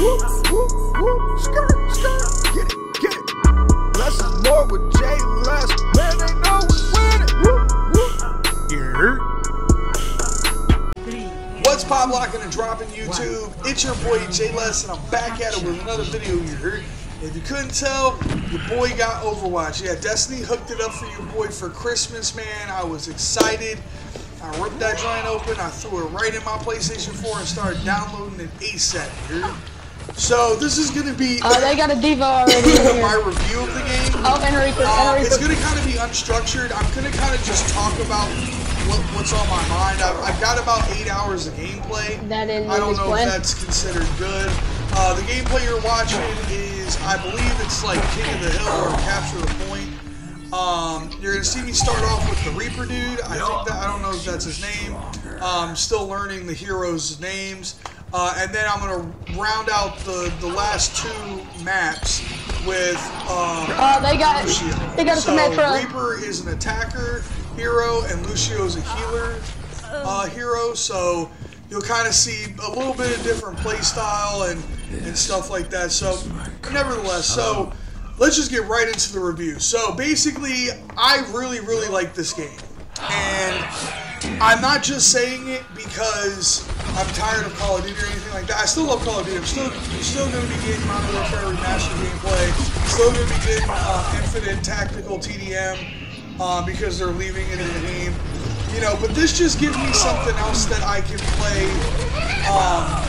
Whoop, whoop, whoop. Skirt, skirt. Get it, get it. Less is more with Jay Less. Man, they know who's winning. Whoop, whoop. Yeah. What's pop locking and dropping YouTube? It's your boy Jay Less, and I'm back at it with another video here. If you couldn't tell, your boy got Overwatch. Yeah, Destiny hooked it up for your boy for Christmas, man. I was excited. I ripped that joint open, I threw it right in my PlayStation 4 and started downloading it ASAP here. So this is gonna be they got a diva already. my review of the game. Oh, Enrico. It's gonna kind of be unstructured. I'm gonna kind of just talk about what's on my mind. I've got about 8 hours of gameplay. I don't know if that's considered good. The gameplay you're watching is, I believe it's like King of the Hill or Capture the Point. You're gonna see me start off with the Reaper dude. I don't know if that's his name. Still learning the heroes' names. And then I'm gonna round out the last two maps with Lucio. They got so Metro. Reaper is an attacker hero and Lucio is a healer hero. So you'll kind of see a little bit of different play style and stuff like that. So nevertheless, so let's just get right into the review. So basically, I really like this game. And I'm not just saying it because I'm tired of Call of Duty or anything like that. I still love Call of Duty. I'm still going to be getting Modern Warfare Remastered gameplay. Still going to be getting Infinite Tactical TDM because they're leaving it in the game. You know, but this just gives me something else that I can play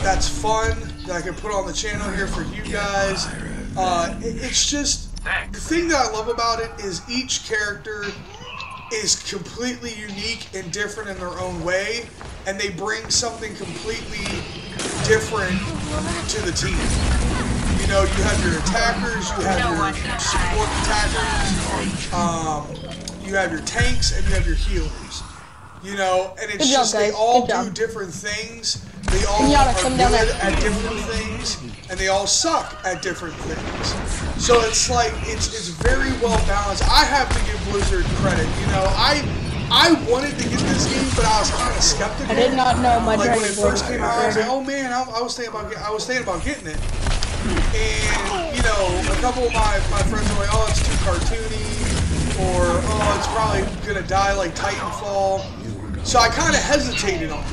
that's fun, that I can put on the channel here for you guys. It's just, the thing that I love about it is each character is completely unique and different in their own way, and they bring something completely different to the team. You know, you have your attackers, you have your support attackers, you have your tanks, and you have your healers. You know, and it's just, they all do different things. They all are good at different things, and they all suck at different things. So it's like, it's very well balanced. I have to give Blizzard credit. You know, I wanted to get this game, but I was kind of skeptical. I did not know my Like when it first came out, I was like, oh man, I was thinking about getting it. And you know, a couple of my friends were like, oh, it's too cartoony, or oh, it's probably gonna die like Titanfall. So I kind of hesitated on it,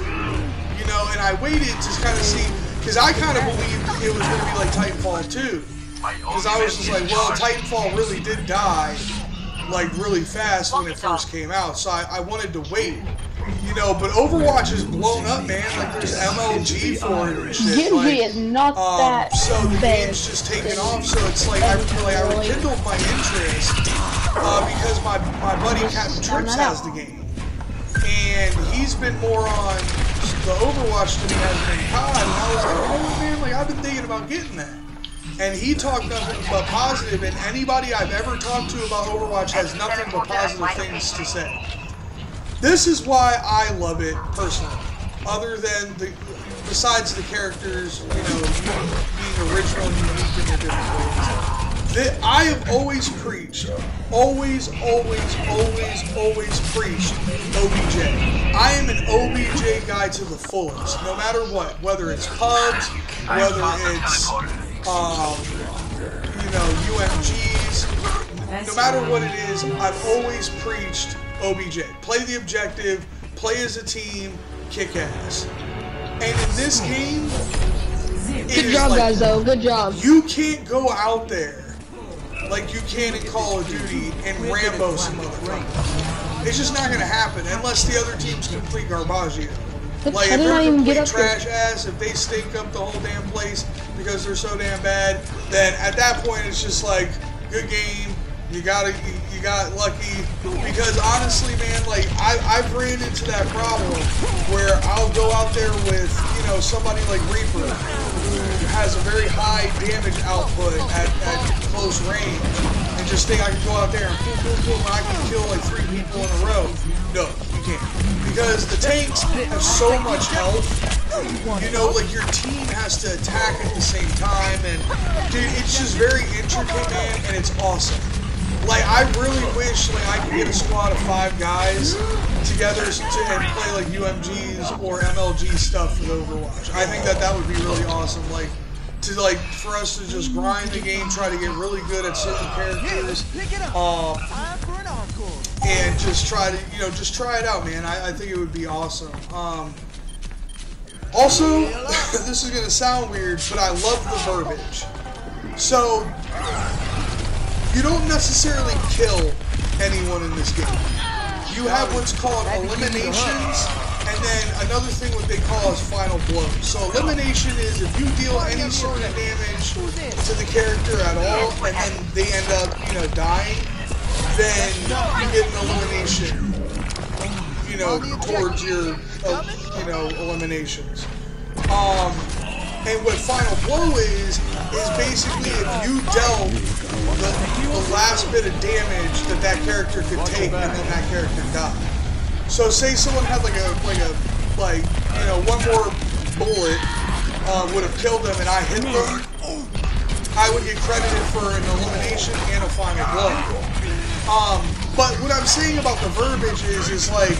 you know, and I waited to kind of see, because I kind of believed it was going to be like Titanfall 2, because I was just like, well, Titanfall really did die, like, really fast when it first came out, so I wanted to wait, you know, but Overwatch is blown up, man, like, there's MLG for it and shit, like, is not that so the game's just taking off, so it's like, I rekindled my interest, because my buddy Captain Trips has the game. And he's been more on the Overwatch than he has been COD, and I was like, oh man, like I've been thinking about getting that. And he talked nothing but positive, and anybody I've ever talked to about Overwatch has nothing but positive things to say. This is why I love it personally. Other than besides the characters, you know, being original and unique in their different ways. I have always preached, always preached OBJ. I am an OBJ guy to the fullest, no matter what, whether it's pubs, whether it's, you know, UMGs, no matter what it is, I've always preached OBJ. Play the objective, play as a team, kick ass. And in this game, good job, guys, though, good job. You can't go out there like you can in Call of Duty and Rambo some motherfuckers. It's just not going to happen unless the other team's complete garbaggio. Like, if they're complete trash ass, if they stink up the whole damn place because they're so damn bad, then at that point it's just like, good game, you got lucky. Because honestly, man, like, I've ran into that problem where I'll go out there with, you know, somebody like Reaper, who has a very high damage output at close range, and just think I can go out there and boom, and I can kill like 3 people in a row. No, you can't. Because the tanks have so much health, you know, like your team has to attack at the same time, and dude, it's just very intricate, man, and it's awesome. Like, I really wish, like, I could get a squad of 5 guys together and play, like, UMGs or MLG stuff with Overwatch. I think that would be really awesome. Like, for us to just grind the game, try to get really good at certain characters, and just try to, just try it out, man. I think it would be awesome. Also, this is gonna sound weird, but I love the verbiage. So, you don't necessarily kill anyone in this game. You have what's called eliminations, and then another thing what they call is final blows. So elimination is if you deal any sort of damage to the character at all, and then they end up, dying, then you get an elimination, towards your, eliminations. And what final blow is basically if you dealt the last bit of damage that character could take, and then that character died. So say someone had one more bullet would have killed them, and I hit them, I would get credited for an elimination and a final blow. But what I'm saying about the verbiage is like,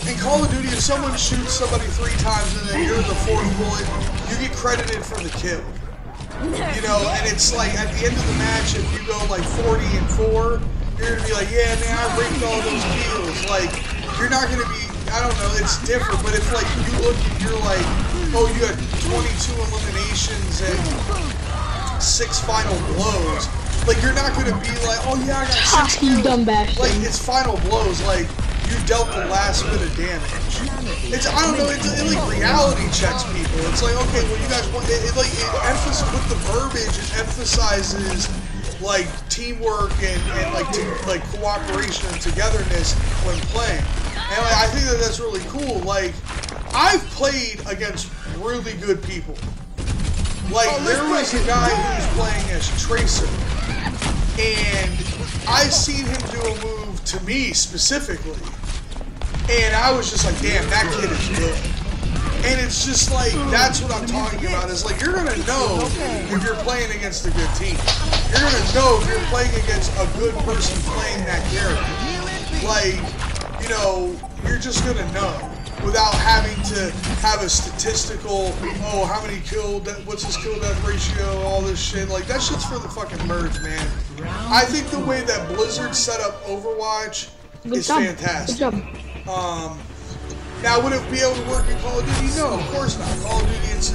in Call of Duty, if someone shoots somebody 3 times and then you're the 4th bullet, you get credited for the kill. And it's like, at the end of the match, if you go like 40-4, you're gonna be like, yeah, man, I raped all those kills. Like, you're not gonna be, I don't know, it's different, but if like, you look and you're like, oh, you got 22 eliminations and 6 final blows, like, you're not gonna be like, oh yeah, I got 6 kills. Like, it's final blows, like, you dealt the last bit of damage. It's, I don't know, it like reality checks people. It's like, okay, well, you guys want, it emphasizes, with the verbiage, it emphasizes, like, teamwork and like cooperation and togetherness when playing. And like, I think that's really cool. Like, I've played against really good people. Like, there was a guy who was playing as Tracer, and I seen him do a move to me specifically, and I was just like, damn, that kid is good. And it's just like, that's what I'm talking about, is like, you're gonna know if you're playing against a good team. You're gonna know if you're playing against a good person playing that character. Like, you're just gonna know without having to have a statistical, oh, how many killed, what's his kill death ratio, all this shit. Like, that shit's for the fucking birds, man. I think the way that Blizzard set up Overwatch is fantastic. Good job. Now, would it be able to work in Call of Duty? No, of course not. Call of Duty, it's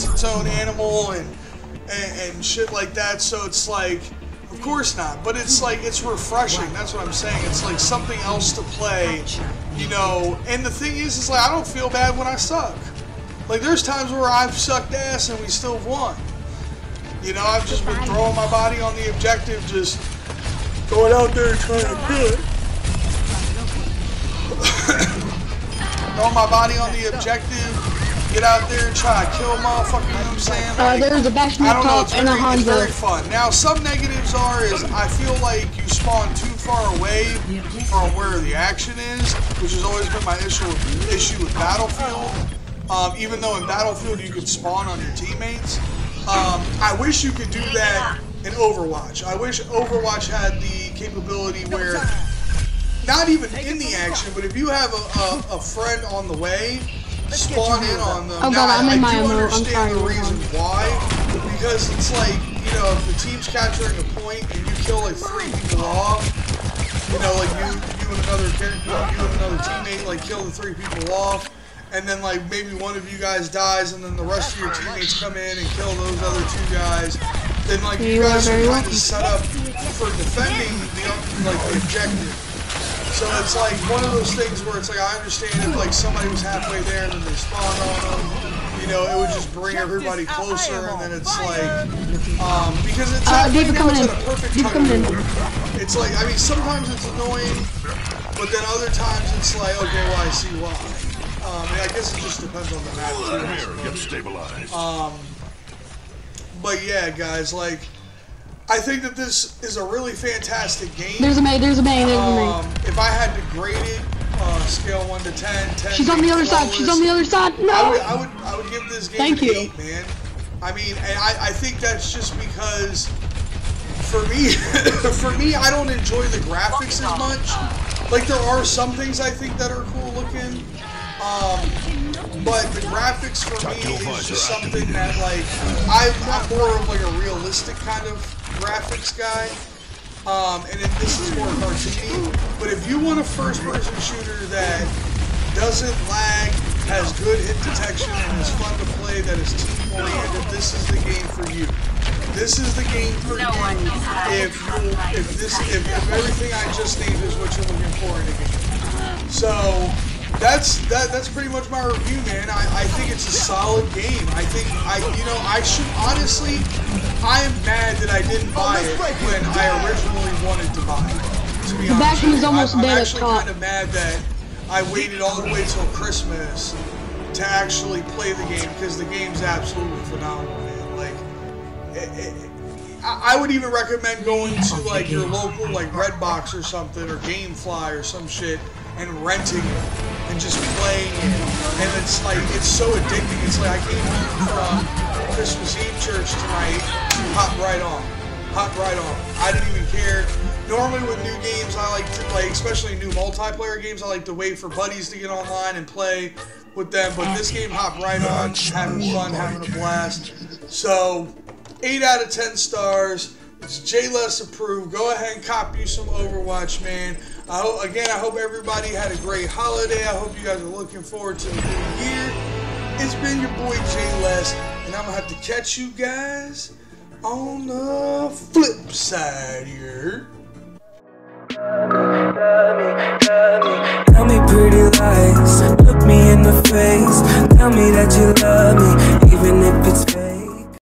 its own animal and shit like that, so it's like, of course not. But it's like, it's refreshing, that's what I'm saying. It's like something else to play, and the thing is like, I don't feel bad when I suck. Like, there's times where I've sucked ass and we still won. I've just been throwing my body on the objective, just going out there and trying to kill it. Throw my body on the objective, get out there and try to kill a motherfucker, you know what I'm saying? Like, there's a Bashnikov and a Hanzo. It's very fun. Now, some negatives is I feel like you spawn too far away from where the action is, which has always been my issue with Battlefield. Even though in Battlefield you can spawn on your teammates. I wish you could do that in Overwatch. I wish Overwatch had the capability where, not even in the action, but if you have a friend on the way, spawn in on them. Oh god, I'm in my own mode. I'm sorry. The reason why, because it's like, if the team's capturing a point and you kill like 3 people off, like you and another character, you and another teammate, like kill the 3 people off, and then like maybe one of you guys dies, and then the rest of your teammates come in and kill those other 2 guys. Then like you guys are kind of set up for defending the objective. So it's like one of those things where it's like, I understand if like somebody was halfway there and then they spawned on them, it would just bring everybody closer, and then it's like, because it's at a perfect time. It's like, I mean, sometimes it's annoying, but then other times it's like, okay, well, I see why. I guess it just depends on the map too. But yeah, guys, like, I think that this is a really fantastic game. There's a May. If I had to grade it, scale 1 to 10, 10. She's on the other side. She's on the other side. No. I would give this game an 8, man. I mean, and I think that's just because, for me, I don't enjoy the graphics as much. Like, there are some things I think that are cool looking. but the graphics for me is just something that, like, I'm more of like a realistic kind of graphics guy. And then this is more cartoony. But if you want a first-person shooter that doesn't lag, has good hit detection, and is fun to play, that is team-oriented, this is the game for you. This is the game for you if everything I just named is what you're looking for in a game. So that's pretty much my review, man. I think it's a solid game. I think I should honestly, I am mad that I didn't buy it when I originally wanted to buy it. To be honest, back is almost I'm dead. actually kind of mad that I waited all the way till Christmas to actually play the game, because the game's absolutely phenomenal, man. Like, I would even recommend going to like your local like Redbox or something, or GameFly or some shit, and renting it and just playing it. And it's like, it's so addicting. It's like I came home from Christmas Eve church tonight, hop right on. I didn't even care. Normally with new games, I like to play, especially new multiplayer games, I like to wait for buddies to get online and play with them. But this game, hop right on, having fun, having a blast. So 8 out of 10 stars. It's JLess approved. Go ahead and cop you some Overwatch, man. I hope everybody had a great holiday. I hope you guys are looking forward to the new year. It's been your boy JLess, and I'm gonna have to catch you guys on the flip side here. Tell me pretty lies, look me in the face, tell me that you love me, even if it's fake.